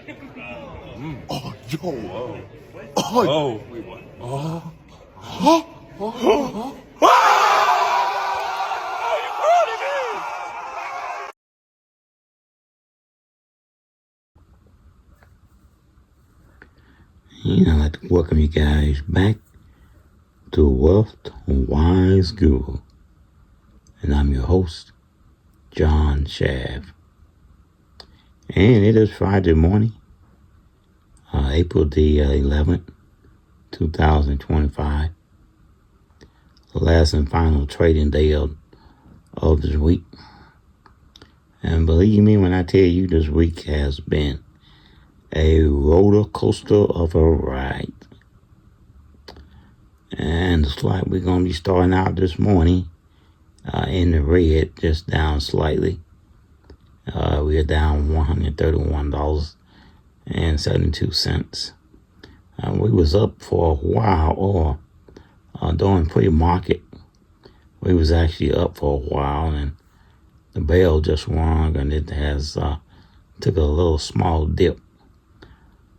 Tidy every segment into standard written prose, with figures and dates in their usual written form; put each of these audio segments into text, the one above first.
Oh, yo. Whoa. Oh. Wait, what? I'd like to welcome you guys back to Wealth Wise Guru. And I'm your host, John Shav. And it is Friday morning, April the 11th, 2025. The last and final trading day of this week. And believe me when I tell you this week has been a roller coaster of a ride. And it's like we're going to be starting out this morning in the red, just down slightly. We are down $131.72. We was up for a while, or during pre-market, we was actually up for a while, and the bell just rung, and it has took a little small dip.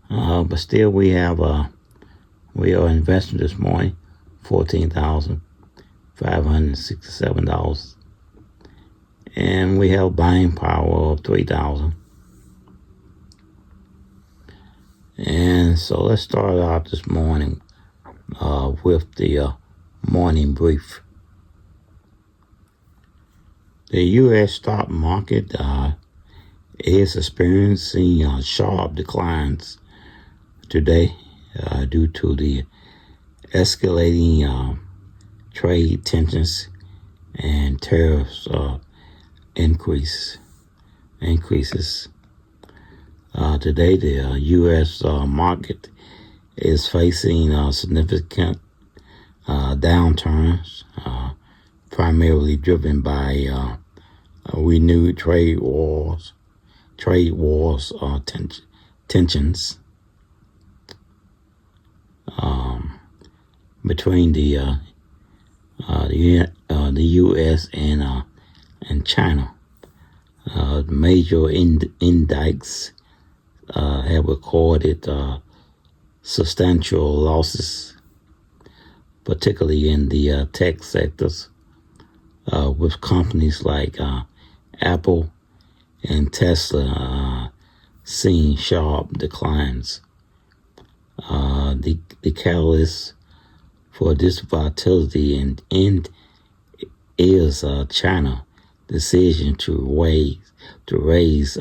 But still, we are investing this morning $14,567, and we have buying power of 3,000. And so let's start out this morning with the morning brief. The U.S. stock market is experiencing sharp declines today due to the escalating trade tensions and tariffs increases. Today, the U.S. market is facing significant downturns, primarily driven by renewed trade wars tensions between the U.S. and China. Major index have recorded substantial losses, particularly in the tech sectors, with companies like Apple and Tesla seeing sharp declines. The catalyst for this volatility is China decision to raise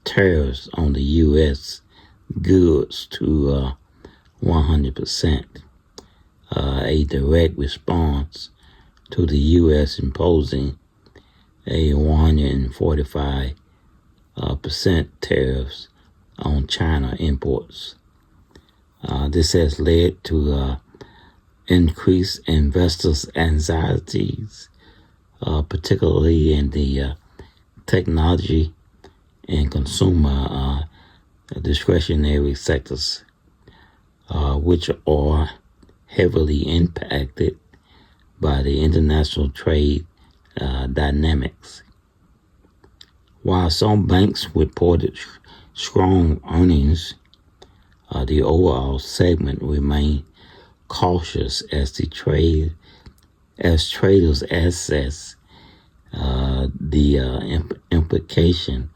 tariffs on the U.S. goods to 100%, a direct response to the U.S. imposing a 145% tariffs on China imports. This has led to increased investors' anxieties, particularly in the technology and consumer discretionary sectors, which are heavily impacted by the international trade dynamics. While some banks reported strong earnings, the overall segment remained cautious as traders assess the implication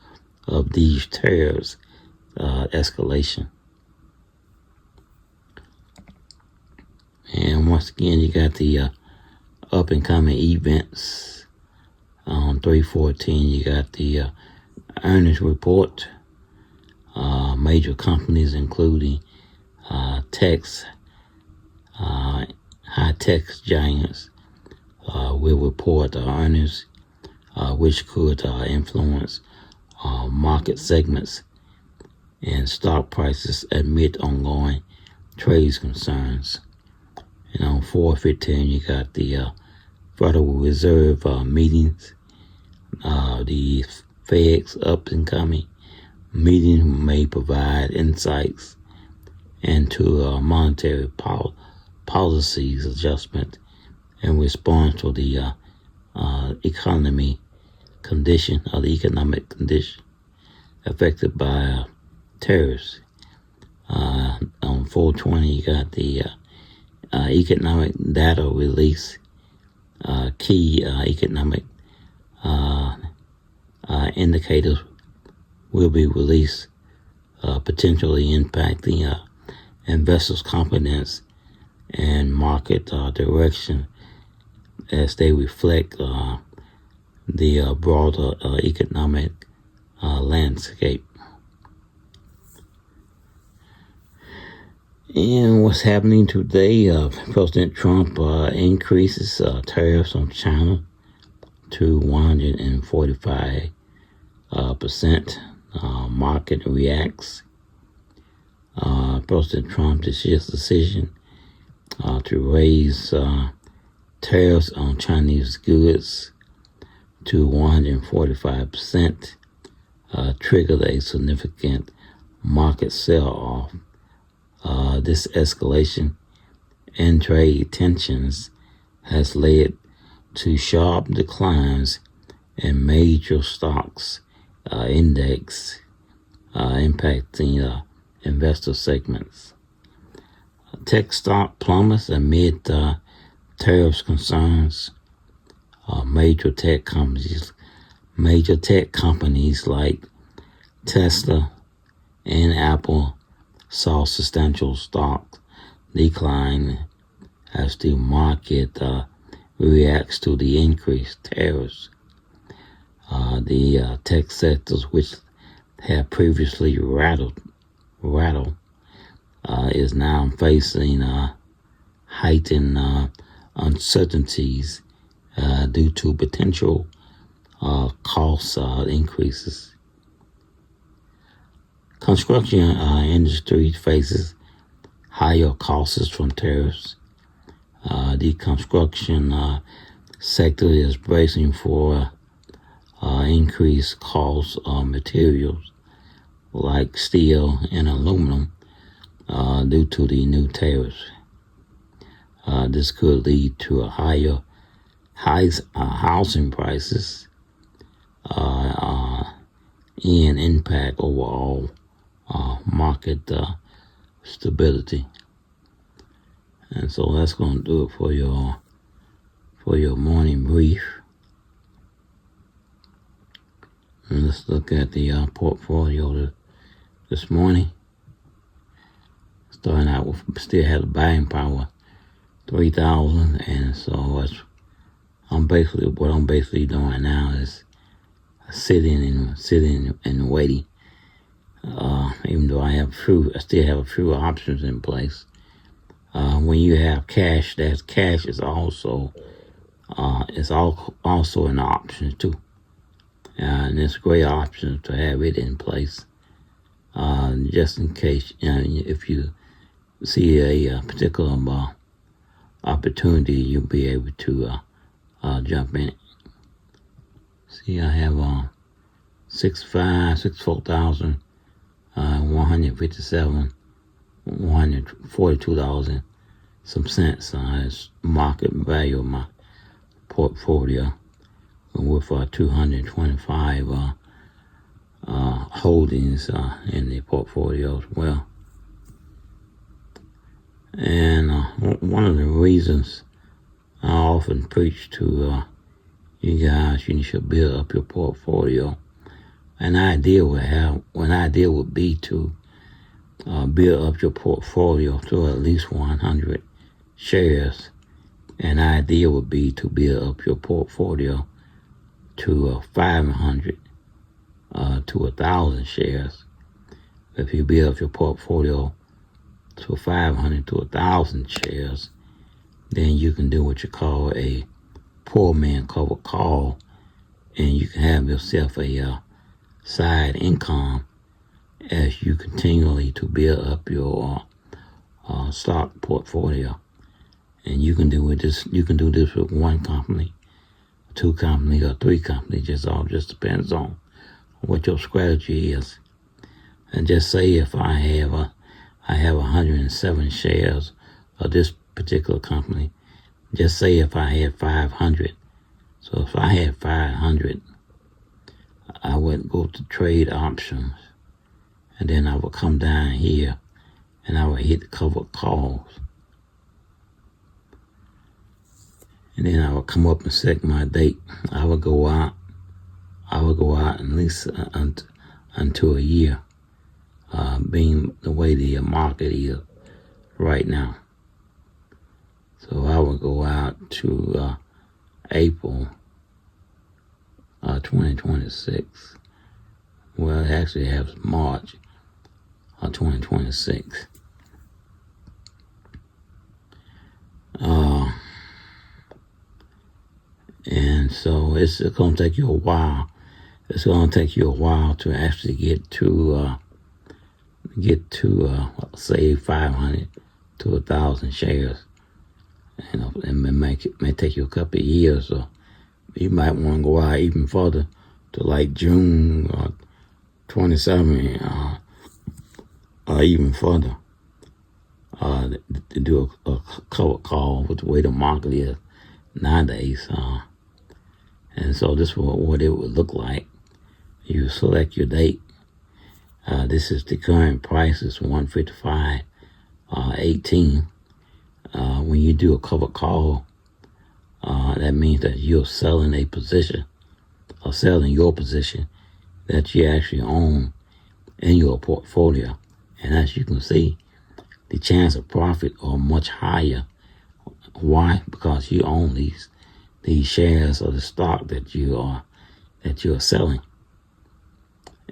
of these tariffs escalation. And once again, you got the up and coming events on 3/14. You got the earnings report. Major companies, including high-tech giants, will report earnings, which could influence market segments and stock prices amid ongoing trade concerns. And on 4/15, you got the Federal Reserve meetings. The Fed's up and coming meeting may provide insights into monetary policies adjustment in response to the economic condition affected by tariffs. On 420, you got the economic data release. Key economic indicators will be released, potentially impacting investors' confidence and market direction as they reflect the broader economic landscape. And what's happening today, President Trump increases tariffs on China to 145%. Market reacts. President Trump's decision to raise tariffs on Chinese goods to 145% triggered a significant market sell-off. This escalation in trade tensions has led to sharp declines in major stocks index, impacting investor segments. Tech stock plummets amid tariffs concerns. Major tech companies like Tesla and Apple saw substantial stock decline as the market reacts to the increased tariffs. The tech sectors, which had previously rattled, is now facing heightened uncertainties due to potential cost increases. Construction industry faces higher costs from tariffs. The construction sector is bracing for increased costs of materials like steel and aluminum due to the new tariffs. This could lead to a higher housing prices and impact overall market stability. And so that's going to do it for your morning brief. And let's look at the portfolio this morning. Starting out with, still have the buying power, 3,000, and so what I'm basically doing now is sitting and waiting. Even though I still have a few options in place. When you have cash, that cash is also an option too. And it's a great option to have it in place, just in case, if you see a particular opportunity, you'll be able to jump in it. See, I have 157, $142 some cents is market value of my portfolio, with 225 holdings in the portfolio as well. And one of the reasons I often preach to you guys, you should build up your portfolio. An idea would be to build up your portfolio to at least 100 shares. An idea would be to build up your portfolio to 500 to 1,000 shares. If you build up your portfolio to 500 to 1,000 shares, then you can do what you call a poor man covered call, and you can have yourself a side income as you continually to build up your stock portfolio. And you can do this with one company, two companies, or three companies. It all just depends on what your strategy is. And just say if I have 107 shares of this particular company, just say if I had 500. So if I had 500, I would go to trade options, and then I would come down here and I would hit the covered calls. And then I would come up and set my date. I would go out at least until a year, being the way the market is right now. So I would go out to April 2026. Well, it actually has March 2026. And so it's going to take you a while. It's going to take you a while to actually get to say 500 to 1,000 shares. You know, it may take you a couple of years, or you might want to go out even further to like June 27, or even further, to do a covered call with the way the market is nowadays. And so this is what it would look like. You select your date. This is the current price is 155.18. When you do a covered call, that means that you're selling a position, or selling your position that you actually own in your portfolio. And as you can see, the chance of profit are much higher. Why? Because you own these shares of the stock that you are selling.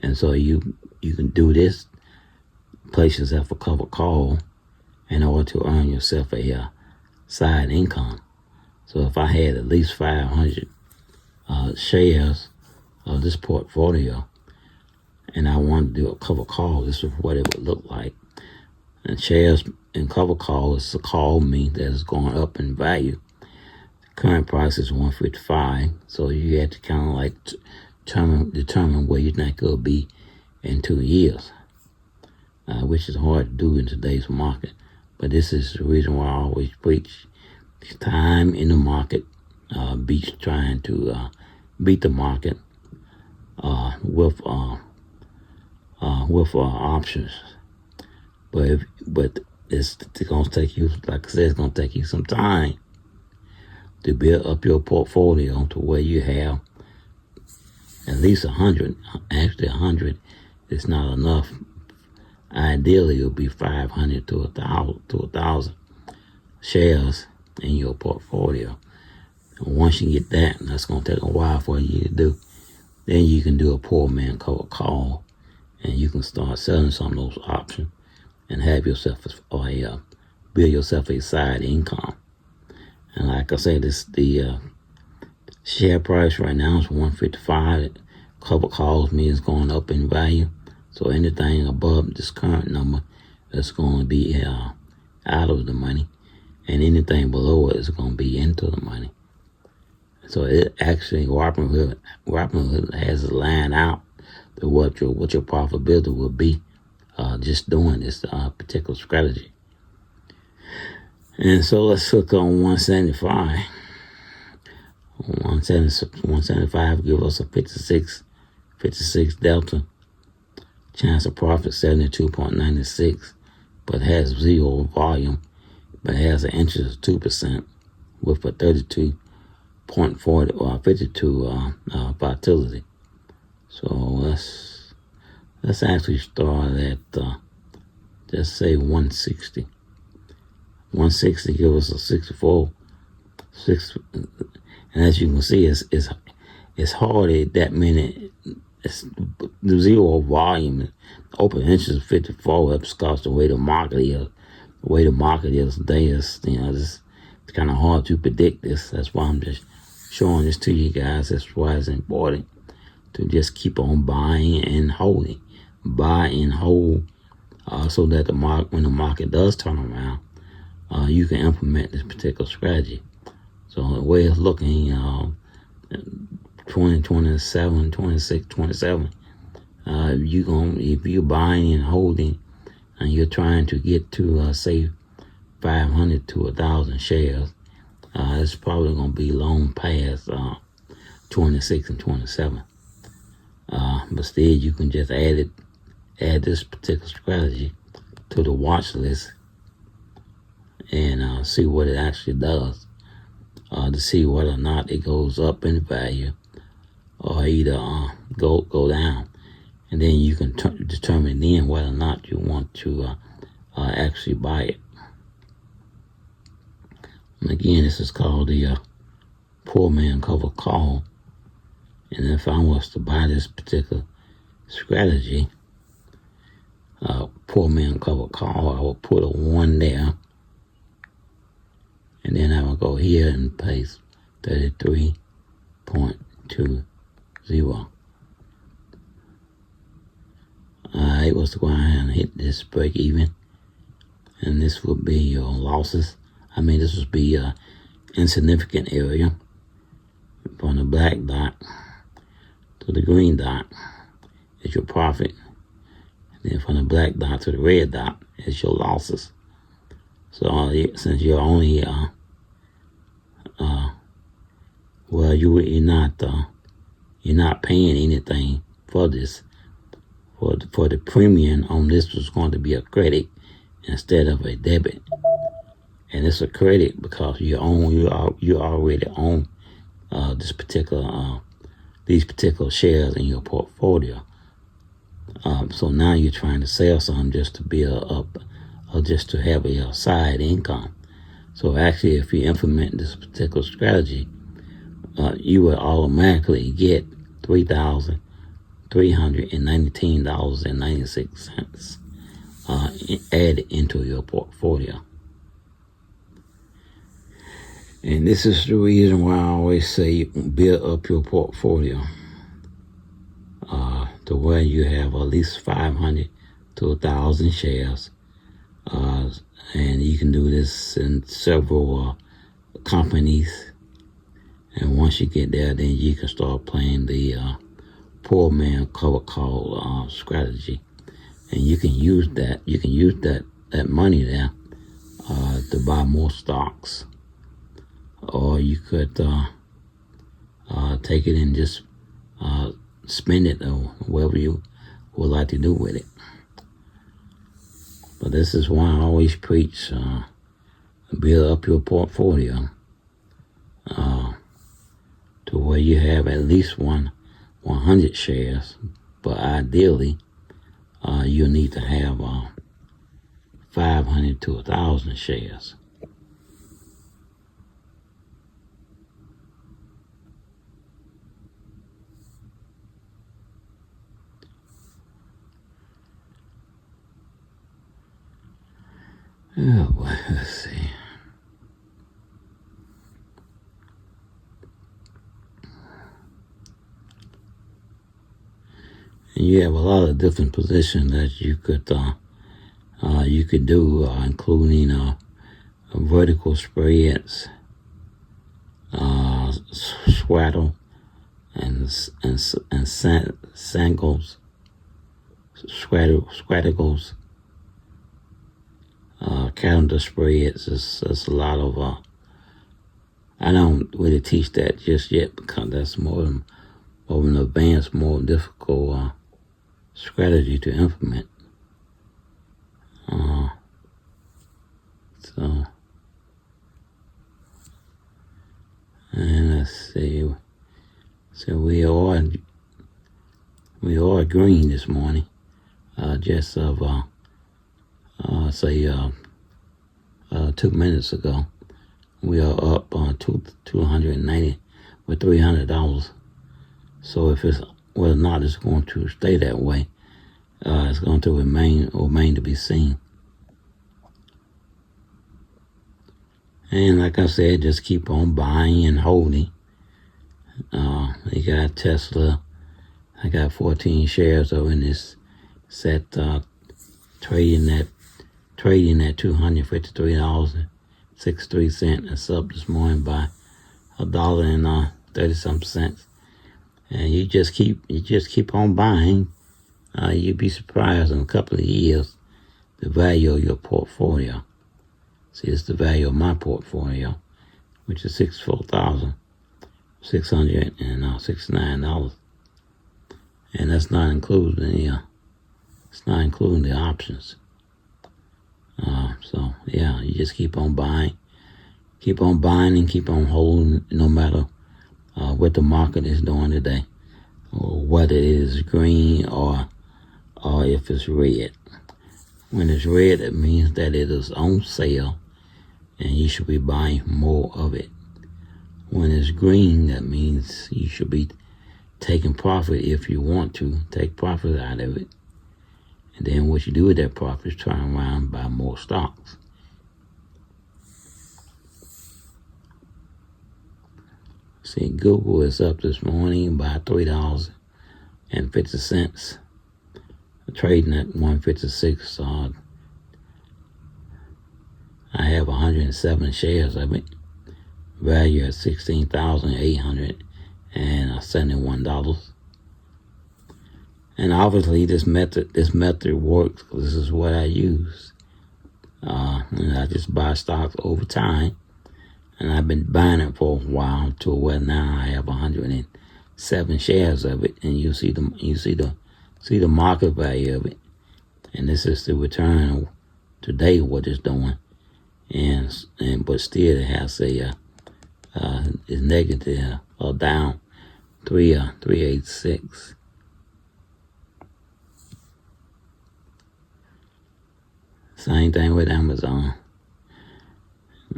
And so you can do this, place yourself a covered call in order to earn yourself a side income. So if I had at least 500 shares of this portfolio and I wanted to do a covered call, this is what it would look like. And shares in covered call is a call means that it's going up in value. The current price is 155, so you have to kind of like determine where you think it'll be in 2 years, which is hard to do in today's market. But this is the reason why I always preach time in the market beats trying to beat the market with options. But it's gonna take you, like I said, it's gonna take you some time to build up your portfolio to where you have at least 100. Actually, 100 is not enough. Ideally, it'll be 500 to 1,000 shares in your portfolio. And once you get that, and that's going to take a while for you to do, then you can do a poor man covered call, and you can start selling some of those options and have yourself build yourself a side income. And like I said, the share price right now is 155. Covered calls means going up in value. So anything above this current number is going to be out of the money, and anything below it is going to be into the money. So it actually, Robinhood has a line out to what your profitability will be just doing this particular strategy. And so let's look on 175. 175 give us a 56 delta. Chance of profit 72.96, but has zero volume, but has an interest of 2% with a 32.40 or 52 volatility. So let's actually start at just say 160. 160 give us a 64. And as you can see, it's hardly that many. It's the zero volume. Open interest 54 because the way the market is. The way the market is today is, it's kind of hard to predict this. That's why I'm just showing this to you guys. That's why it's important to just keep on buying and holding. Buy and hold so that when the market does turn around, you can implement this particular strategy. So the way it's looking, 2027, 26, 27, if you're buying and holding and you're trying to get to, say, 500 to 1,000 shares, it's probably going to be long past 26 and 27. But still, you can just add it add this particular strategy to the watch list and see what it actually does to see whether or not it goes up in value or either go down. And then you can determine then whether or not you want to actually buy it. And again, this is called the poor man cover call. And if I was to buy this particular strategy, poor man cover call, I will put a 1 there. And then I will go here and paste 33.20. It was to go ahead and hit this break even. And this would be your losses. This would be a insignificant area. From the black dot to the green dot is your profit. And then from the black dot to the red dot is your losses. So since you're only you're not paying anything for this. For the premium on this was going to be a credit instead of a debit, and it's a credit because you already own these particular shares in your portfolio. So now you're trying to sell some just to build up or just to have a side income. So actually, if you implement this particular strategy, you will automatically get $3,319.96 added into your portfolio. And this is the reason why I always say build up your portfolio to where you have at least 500 to 1,000 shares. And you can do this in several companies. And once you get there, then you can start playing the poor man cover call strategy. And you can use that. You can use that money there to buy more stocks. Or you could take it and just spend it or whatever you would like to do with it. But this is why I always preach build up your portfolio to where you have at least 100 shares. But ideally, you need to have 500 to 1,000 shares. Oh boy, let's see. And you have a lot of different positions that you could do, including vertical spreads, swaddle, and sangles, swaddles. Calendar spreads is a lot of I don't really teach that just yet because that's more of an advanced, more difficult strategy to implement. And let's see. So we are green this morning. Just of 2 minutes ago, we are up on $290 with $300. So if it's whether or not it's going to stay that way, it's going to remain to be seen. And like I said, just keep on buying and holding. You got Tesla. I got 14 shares over in this set, trading at $253.63. It's up this morning by $1.30 and you just keep on buying. You'd be surprised in a couple of years the value of your portfolio. See, it's the value of my portfolio, which is $64,669, and that's not including the It's not including the options. So yeah, you just keep on buying and keep on holding, no matter what the market is doing today, or whether it is green or if it's red. When it's red, it means that it is on sale, and you should be buying more of it. When it's green, that means you should be taking profit if you want to. Take profit out of it. And then what you do with that profit is turn around and buy more stocks. See, Google is up this morning by $3.50. Trading at 156. I have 107 shares of it. Value at $16,871. And obviously this method works because this is what I use. And I just buy stocks over time, and I've been buying it for a while to where now I have 107 shares of it, and you see the market value of it, and this is the return today what it's doing, and but still it has a is negative or down 386. Same thing with Amazon.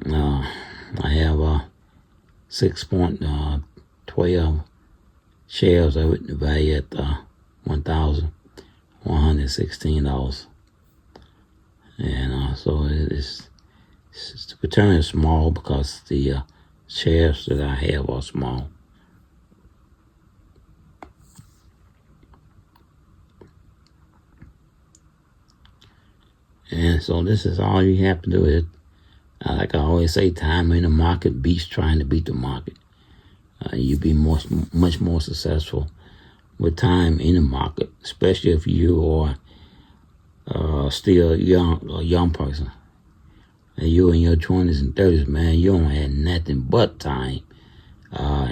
I have 6.12 shares of it, valued at $1,116, and so the return is small because the shares that I have are small. And so this is all you have to do. Is, like I always say, time in the market beats trying to beat the market. You'll be much more successful with time in the market, especially if you are still a young person. And you're in your 20s and 30s, man, you don't have nothing but time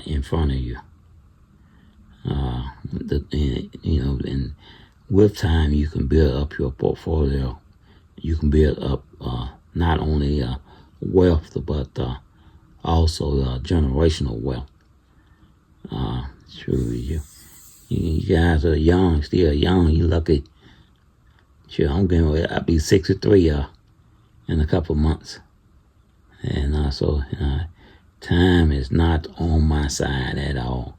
in front of you. And with time, you can build up your portfolio. You can build up not only wealth, but also generational wealth. Sure, you guys are young, still young. You lucky. Sure, I'll be 63 in a couple months, and so time is not on my side at all.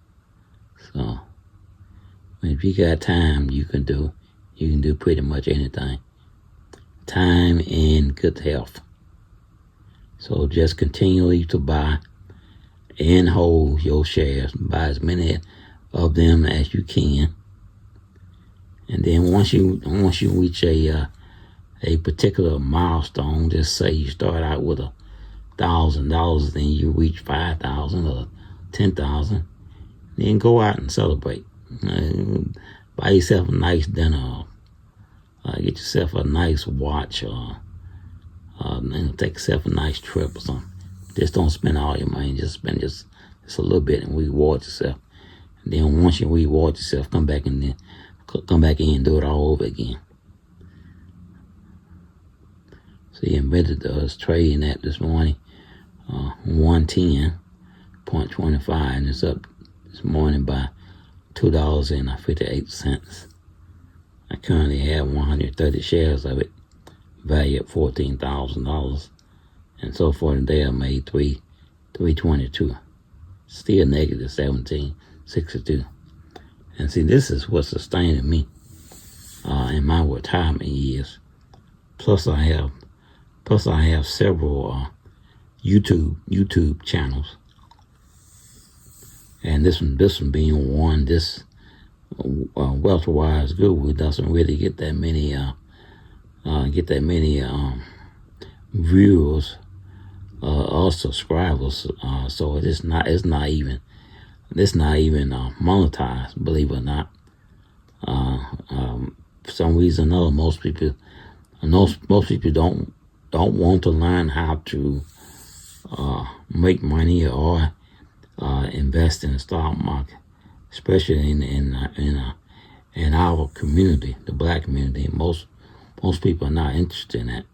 So if you got time, you can do pretty much anything. Time and good health. So just continually to buy and hold your shares. Buy as many of them as you can. And then once you reach a particular milestone, just say you start out with $1,000, then you reach 5,000 or 10,000, then go out and celebrate. Buy yourself a nice dinner. Get yourself a nice watch, or take yourself a nice trip or something. Just don't spend all your money. Just spend just a little bit and reward yourself. And then once you reward yourself, come back in and do it all over again. So you invented us trading at this morning, 110.25, and it's up this morning by $2.58. I currently have 130 shares of it, valued at $14,000, and so far today I made $322, still negative 1762. And see, this is what's sustaining me in my retirement years. Plus I have several YouTube channels, and this one being one. This WealthWiseGuru doesn't really get that many viewers or subscribers, so it's not even monetized, believe it or not. For some reason or other, most people don't want to learn how to make money or invest in the stock market, especially in in our community, the black community. Most people are not interested in that.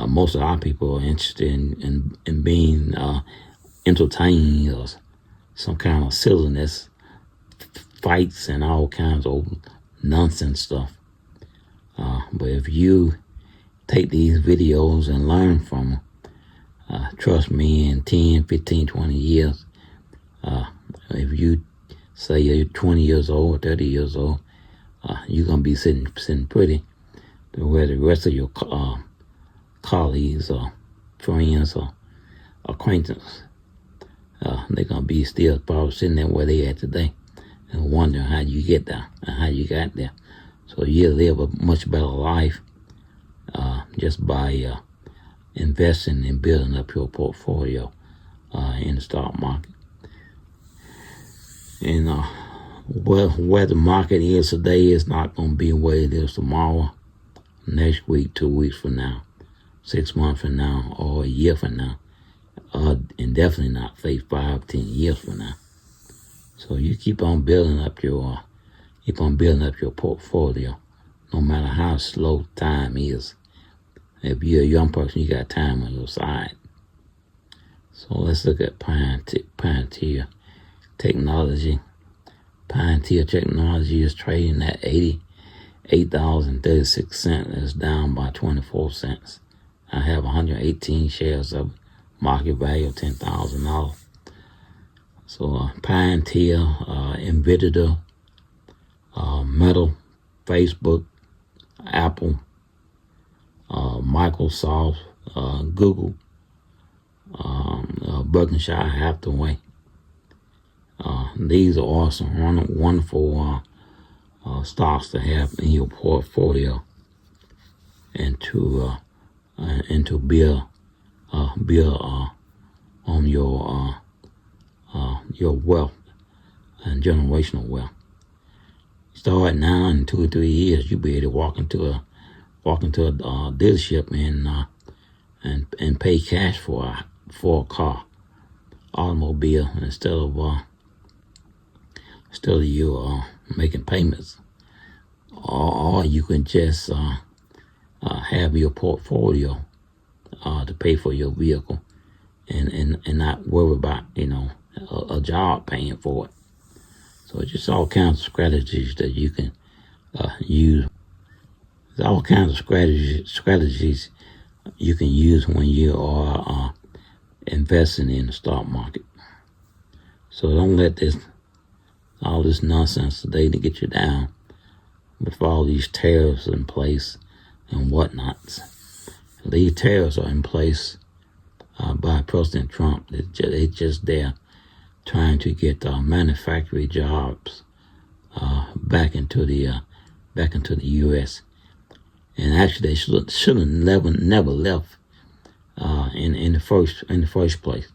Most of our people are interested in being entertained or some kind of silliness, fights and all kinds of nonsense stuff. But if you take these videos and learn from them, trust me, in 10, 15, 20 years, if you say you're 20 years old or 30 years old, you're going to be sitting pretty to where the rest of your colleagues or friends or acquaintances, they're going to be still probably sitting there where they at today and wondering how you get there and how you got there. So you live a much better life just by investing and building up your portfolio in the stock market. And where the market is today is not going to be where it is tomorrow, next week, 2 weeks from now, 6 months from now, or a year from now, and definitely not 5, 10 years from now. So you keep on building up your portfolio, no matter how slow time is. If you're a young person, you got time on your side. So let's look at Palantir Technology. Palantir Technology is trading at $88.36. That's down by 24 cents. I have 118 shares of market value of $10,000. So Palantir, Nvidia, Meta, Facebook, Apple, Microsoft, Google, Berkshire Hathaway. These are all some wonderful stocks to have in your portfolio and to build on your wealth and generational wealth. Start now, in 2 or 3 years, you'll be able to walk into a dealership and pay cash for a car, automobile, instead of you making payments. Or you can just have your portfolio to pay for your vehicle and not worry about a job paying for it. So it's just all kinds of strategies that you can use. There's all kinds of strategies you can use when you are investing in the stock market. So don't let all this nonsense today to get you down with all these tariffs in place and whatnots. These tariffs are in place by President Trump. They're just there trying to get manufacturing jobs back into the U.S. And actually, they should have never left in the first place.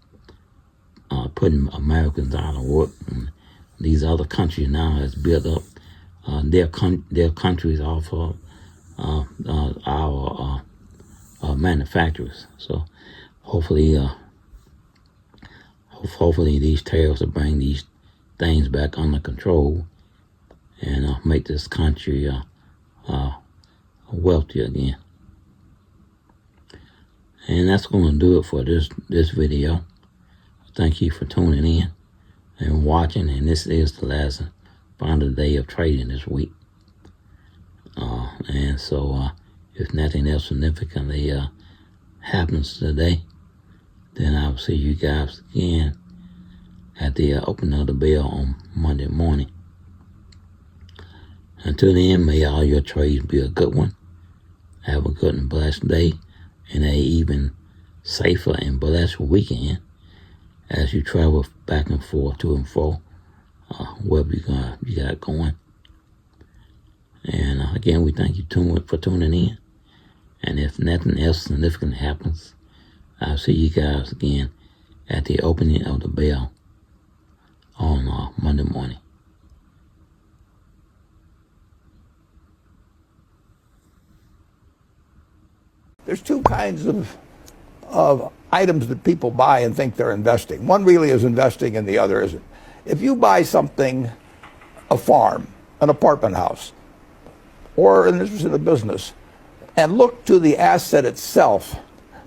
Putting Americans out of work. And these other countries now has built up their countries off of our manufacturers. So hopefully these tariffs will bring these things back under control and make this country wealthy again. And that's going to do it for this video. Thank you for tuning in and watching. And this is the last final day of trading this week. And so if nothing else significantly happens today, then I'll see you guys again at the opening of the bell on Monday morning. Until then, may all your trades be a good one. Have a good and blessed day, and a even safer and blessed weekend as you travel back and forth to and fro, wherever you got going. And again, we thank you for tuning in. And if nothing else significant happens, I'll see you guys again at the opening of the bell on Monday morning. There's two kinds of items that people buy and think they're investing. One really is investing and the other isn't. If you buy something, a farm, an apartment house or an interest in a business and look to the asset itself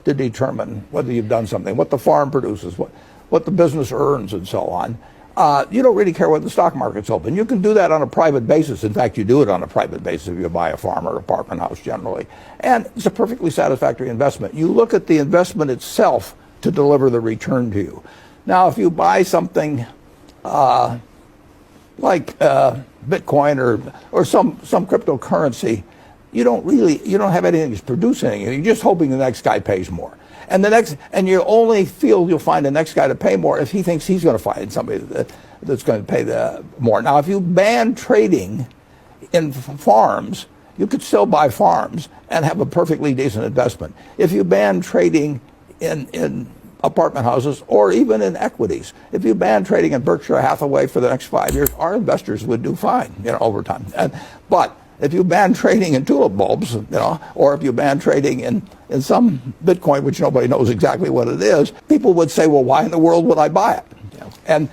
to determine whether you've done something, what the farm produces, what the business earns, and so on, you don't really care whether the stock market's open. You can do that on a private basis. In fact, you do it on a private basis if you buy a farm or apartment house generally. And it's a perfectly satisfactory investment. You look at the investment itself to deliver the return to you. Now, if you buy something like Bitcoin or some cryptocurrency, you don't have anything that's producing anything. You're just hoping the next guy pays more. And you only feel you'll find the next guy to pay more if he thinks he's going to find somebody that's going to pay more. Now, if you ban trading in farms, you could still buy farms and have a perfectly decent investment. If you ban trading in apartment houses or even in equities, if you ban trading in Berkshire Hathaway for the next 5 years, our investors would do fine, over time. But if you ban trading in tulip bulbs, or if you ban trading in some Bitcoin, which nobody knows exactly what it is, people would say, well, why in the world would I buy it? And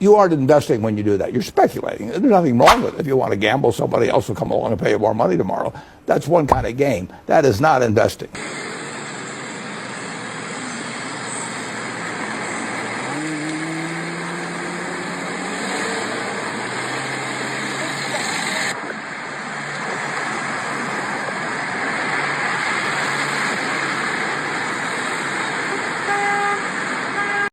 you aren't investing when you do that. You're speculating. There's nothing wrong with it. If you want to gamble, somebody else will come along and pay you more money tomorrow. That's one kind of game. That is not investing.